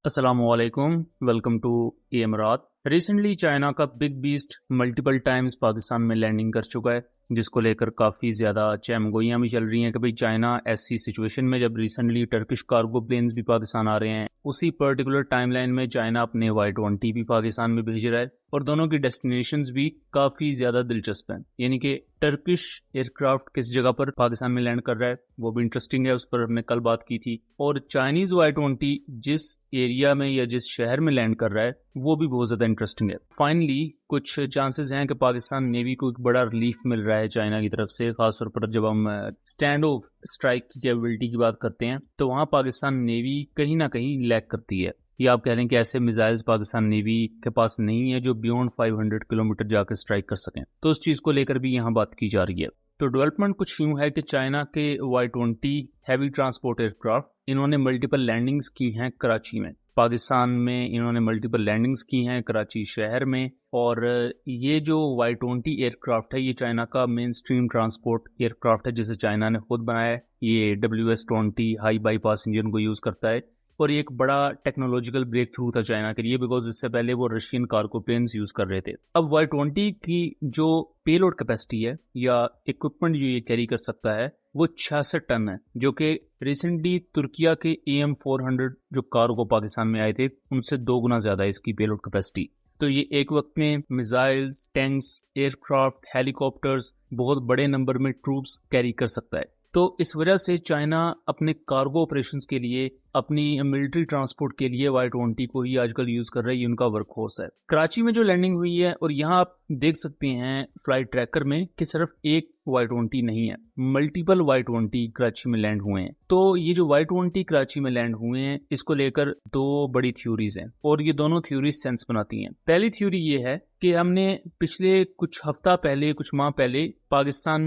असलामुअलैकुम, welcome to ए अमरात। Recently China का big beast multiple times Pakistan में लैंडिंग कर चुका है, जिसको लेकर काफ़ी ज़्यादा चहमगोइयाँ भी चल रही हैं कि भाई चाइना ऐसी सिचुएशन में जब रिसेंटली टर्किश कार्गो प्लेन्स भी पाकिस्तान आ रहे हैं, उसी पर्टिकुलर टाइमलाइन में चाइना अपने Y-20 भी पाकिस्तान में भेज रहा है और दोनों की डेस्टिनेशंस भी काफ़ी ज़्यादा दिलचस्प हैं। यानी कि टर्किश एयरक्राफ्ट किस जगह पर पाकिस्तान में लैंड कर रहा है वो भी इंटरेस्टिंग है, उस पर हमने कल बात की थी। और चाइनीज़ Y-20 जिस एरिया में या जिस शहर में लैंड कर रहा है वो भी बहुत ज़्यादा इंटरेस्टिंग है। फाइनली कुछ चांसेस हैं कि पाकिस्तान नेवी को एक बड़ा रिलीफ मिल रहा है चाइना की तरफ से, खासतौर पर जब हम स्टैंड ऑफ स्ट्राइक की कैपेबिलिटी की बात करते हैं तो वहाँ पाकिस्तान नेवी कहीं ना कहीं लैग करती है। या आप कह रहे हैं कि ऐसे मिसाइल्स पाकिस्तान नेवी के पास नहीं है जो बियॉन्ड 500 किलोमीटर जाकर स्ट्राइक कर सकें, तो उस चीज़ को लेकर भी यहाँ बात की जा रही है। तो डेवलपमेंट कुछ यूँ है कि चाइना के Y-20 हैवी ट्रांसपोर्ट एयरक्राफ्ट इन्होंने मल्टीपल लैंडिंग्स की हैं कराची में। पाकिस्तान में इन्होंने मल्टीपल लैंडिंग्स की हैं कराची शहर में। और ये जो Y-20 एयरक्राफ्ट है ये चाइना का मेन स्ट्रीम ट्रांसपोर्ट एयरक्राफ्ट है जिसे चाइना ने खुद बनाया है। ये WS-20 हाई बाईपास इंजन को यूज़ करता है और ये एक बड़ा टेक्नोलॉजिकल ब्रेक थ्रू था चाइना के लिए, बिकॉज इससे पहले वो रशियन कार्गो प्लेन्स यूज़ कर रहे थे। अब Y-20 की जो पेलोड कैपेसिटी है या इक्विपमेंट जो ये कैरी कर सकता है वो 66 टन है, जो कि रिसेंटली तुर्किया के AM-400 जो कार्गो पाकिस्तान में आए थे उनसे 2 गुना ज़्यादा है इसकी पेलोड कैपेसिटी। तो ये एक वक्त में मिसाइल्स, टैंक्स, एयरक्राफ्ट, हेलीकॉप्टर्स, बहुत बड़े नंबर में ट्रूप्स कैरी कर सकता है। तो इस वजह से चाइना अपने कार्गो ऑपरेशंस के लिए, अपनी मिलिट्री ट्रांसपोर्ट के लिए Y-20 को ही आजकल यूज़ कर रहा है। ये उनका वर्कफोर्स है। कराची में जो लैंडिंग हुई है, और यहाँ आप देख सकते हैं फ्लाइट ट्रैकर में कि सिर्फ एक Y-20 नहीं है, मल्टीपल Y-20 कराची में लैंड हुए हैं। तो ये जो Y-20 कराची में लैंड हुए हैं इसको लेकर 2 बड़ी थ्योरीज हैं और ये दोनों थ्योरीज सेंस बनाती हैं। पहली थ्योरी ये है कि हमने पिछले कुछ हफ्ता पहले, कुछ माह पहले पाकिस्तान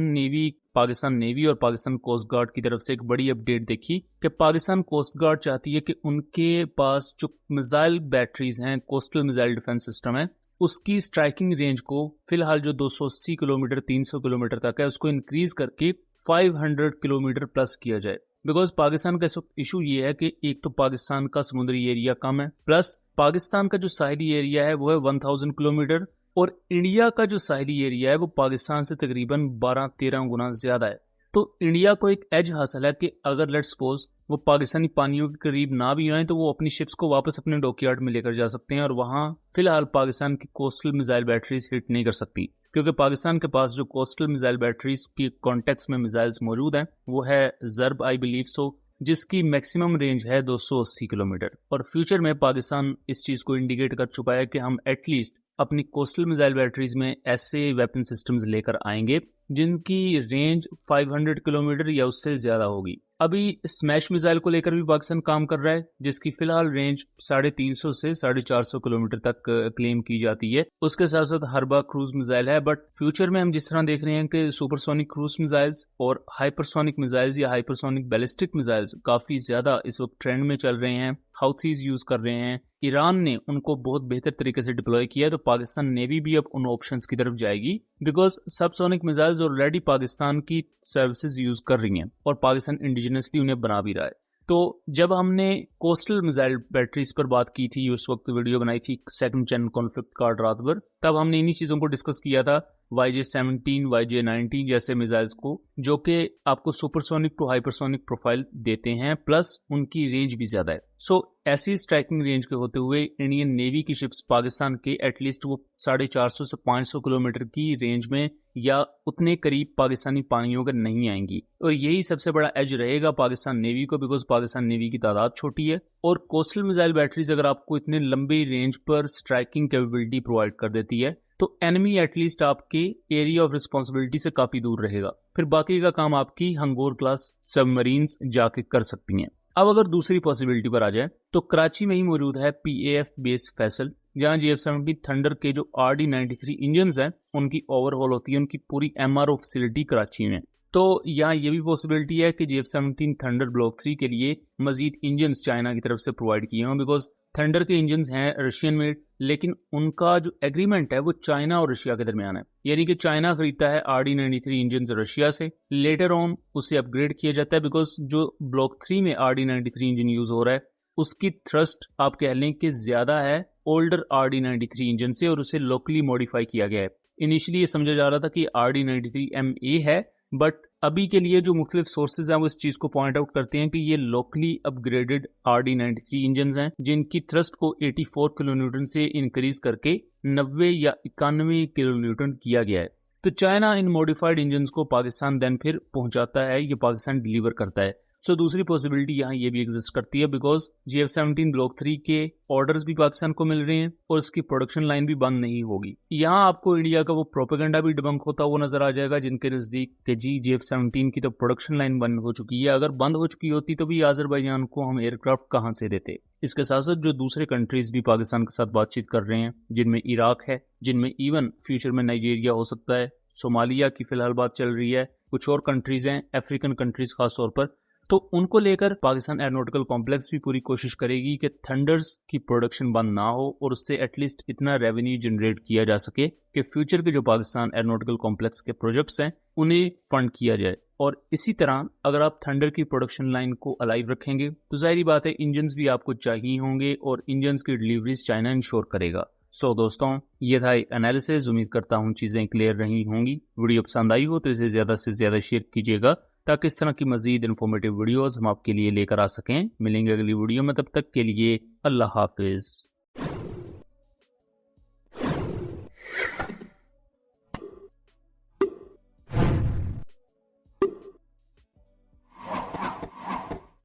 नेवी और पाकिस्तान कोस्ट गार्ड की तरफ से एक बड़ी अपडेट देखी कि पाकिस्तान कोस्ट गार्ड चाहती है कि उनके पास जो मिसाइल बैटरीज हैं, कोस्टल मिसाइल डिफेंस सिस्टम है, उसकी स्ट्राइकिंग रेंज को फिलहाल जो 280 किलोमीटर 300 किलोमीटर तक है उसको इंक्रीज करके 500 किलोमीटर प्लस किया जाए। बिकॉज पाकिस्तान का इशू ये है कि एक तो पाकिस्तान का समुद्री एरिया कम है, प्लस पाकिस्तान का जो साहली एरिया है वो है 1000 किलोमीटर और इंडिया का जो साहली एरिया है वो पाकिस्तान से तकरीबन 12-13 गुना ज्यादा है। तो इंडिया को एक एज हासिल है कि अगर लेट्स सपोज वो पाकिस्तानी पानियों के करीब ना भी आए तो वो अपनी शिप्स को वापस अपने डॉकयार्ड में लेकर जा सकते हैं और वहां फिलहाल पाकिस्तान की कोस्टल मिसाइल बैटरीज हिट नहीं कर सकती, क्योंकि पाकिस्तान के पास जो कोस्टल मिसाइल बैटरीज की कॉन्टेक्स्ट में मिसाइल्स मौजूद हैं वो है ज़र्ब, आई बिलीव सो, जिसकी मैक्सिमम रेंज है 280 किलोमीटर। और फ्यूचर में पाकिस्तान इस चीज़ को इंडिकेट कर चुका है कि हम एटलीस्ट अपनी कोस्टल मिसाइल बैटरीज में ऐसे वेपन सिस्टम्स लेकर आएंगे जिनकी रेंज 500 किलोमीटर या उससे ज़्यादा होगी। अभी स्मैश मिसाइल को लेकर भी पाकिस्तान काम कर रहा है जिसकी फिलहाल रेंज 350 से 450 किलोमीटर तक क्लेम की जाती है। उसके साथ साथ हरबा क्रूज मिसाइल है, बट फ्यूचर में हम जिस तरह देख रहे हैं कि सुपरसोनिक क्रूज मिसाइल्स और हाइपरसोनिक मिसाइल्स या हाइपरसोनिक बैलिस्टिक मिसाइल्स काफ़ी ज़्यादा इस वक्त ट्रेंड में चल रहे हैं, हाउथीज यूज़ कर रहे हैं। ईरान ने उनको बहुत बेहतर तरीके से डिप्लॉय किया है, तो पाकिस्तान नेवी भी अब उन ऑप्शंस की तरफ जाएगी, because subsonic missiles already Pakistan की सर्विसेज यूज कर रही हैं और पाकिस्तान इंडिजिनसली उन्हें बना भी रहा है। तो जब हमने कोस्टल मिसाइल बैटरीज पर बात की थी, उस वक्त वीडियो बनाई थी सेकंड जेन कॉन्फ्लिक्ट कार्ड रात भर, तब हमने इन्हीं चीज़ों को डिस्कस किया था, YJ-17, YJ-19 जैसे मिसाइल्स को, जो कि आपको सुपरसोनिक टू हाइपरसोनिक प्रोफाइल देते हैं, प्लस उनकी रेंज भी ज़्यादा है। सो ऐसी स्ट्राइकिंग रेंज के होते हुए इंडियन नेवी की शिप्स पाकिस्तान के एटलीस्ट वो 450 से 500 किलोमीटर की रेंज में या उतने करीब पाकिस्तानी पानियों के नहीं आएंगी। और यही सबसे बड़ा एज रहेगा पाकिस्तान नेवी को, बिकॉज पाकिस्तान नेवी की तादाद छोटी है और कोस्टल मिसाइल बैटरीज अगर आपको इतने लंबी रेंज पर स्ट्राइकिंग कैपेबिलिटी प्रोवाइड कर देती है तो एनिमी एटलीस्ट आपके एरिया ऑफ रिस्पॉन्सिबिलिटी से काफी दूर रहेगा। फिर बाकी का काम आपकी हंगोर क्लास सबमरीन्स जाके कर सकती हैं। अब अगर दूसरी पॉसिबिलिटी पर आ जाए तो कराची में ही मौजूद है PAF बेस फैसल, जहां GF-17 थंडर के जो RD-93 इंजन हैं उनकी ओवरहॉल होती है, उनकी पूरी MRO फैसिलिटी कराची में। तो यहाँ ये भी पॉसिबिलिटी है कि GF-17 थंडर ब्लॉक 3 के लिए मजीद इंजन चाइना की तरफ से प्रोवाइड किए हों, बिकॉज थंडर के इंजन हैं रशियन मेड, लेकिन उनका जो एग्रीमेंट है वो चाइना और रशिया के दरमियान है। यानी कि चाइना खरीदता है RD-93 इंजन रशिया से, लेटर ऑन उसे अपग्रेड किया जाता है, बिकॉज जो ब्लॉक 3 में RD-93 इंजन यूज हो रहा है उसकी थ्रस्ट आप कह लें कि ज्यादा है ओल्डर RD-93 इंजन से और उसे लोकली मॉडिफाई किया गया है। इनिशियली ये समझा जा रहा था कि RD-93MA है, बट अभी के लिए जो मुख्तलिफ सोर्सेज हैं वो इस चीज को पॉइंट आउट करते हैं कि ये लोकली अपग्रेडेड RD-93 इंजन हैं जिनकी थ्रस्ट को 84 किलो न्यूटन से इंक्रीज करके 90 या 91 किलो न्यूटन किया गया है। तो चाइना इन मॉडिफाइड इंजन को पाकिस्तान देन फिर पहुंचाता है, ये पाकिस्तान डिलीवर करता है। सो दूसरी पॉसिबिलिटी यहाँ ये भी एग्जिस्ट करती है बिकॉज GF-17 ब्लॉक 3 के ऑर्डर्स भी पाकिस्तान को मिल रहे हैं और इसकी प्रोडक्शन लाइन भी बंद नहीं होगी। यहाँ आपको इंडिया का वो प्रोपेगेंडा भी डिबंक होता हुआ नजर आ जाएगा जिनके नजदीक कि जी GF-17 की तो प्रोडक्शन लाइन बंद हो चुकी है, अगर बंद हो चुकी होती तो भी आज़रबाईजान को हम एयरक्राफ्ट कहाँ से देते। इसके साथ साथ जो दूसरे कंट्रीज भी पाकिस्तान के साथ बातचीत कर रहे हैं, जिनमें इराक है, जिनमें इवन फ्यूचर में नाइजीरिया हो सकता है, सोमालिया की फिलहाल बात चल रही है, कुछ और कंट्रीज हैं अफ्रीकन कंट्रीज खास तौर पर, तो उनको लेकर पाकिस्तान एरोनॉटिकल कॉम्प्लेक्स भी पूरी कोशिश करेगी कि थंडर्स की प्रोडक्शन बंद ना हो और उससे एटलीस्ट इतना रेवेन्यू जनरेट किया जा सके कि फ्यूचर के जो पाकिस्तान एरोनॉटिकल कॉम्प्लेक्स के प्रोजेक्ट्स हैं उन्हें फंड किया जाए। और इसी तरह अगर आप थंडर की प्रोडक्शन लाइन को अलाइव रखेंगे तो जाहिर बात है इंजन्स भी आपको चाहिए होंगे और इंजन्स की डिलीवरीज चाइना इंश्योर करेगा। सो दोस्तों, ये था एक एनालिसिस। उम्मीद करता हूँ चीजें क्लियर रही होंगी। वीडियो पसंद आई हो तो इसे ज्यादा से ज्यादा शेयर कीजिएगा ताकि इस तरह की मजीद इन्फॉर्मेटिव वीडियोस हम आपके लिए लेकर आ सकें। मिलेंगे अगली वीडियो में, तब तक के लिए अल्लाह हाफिज।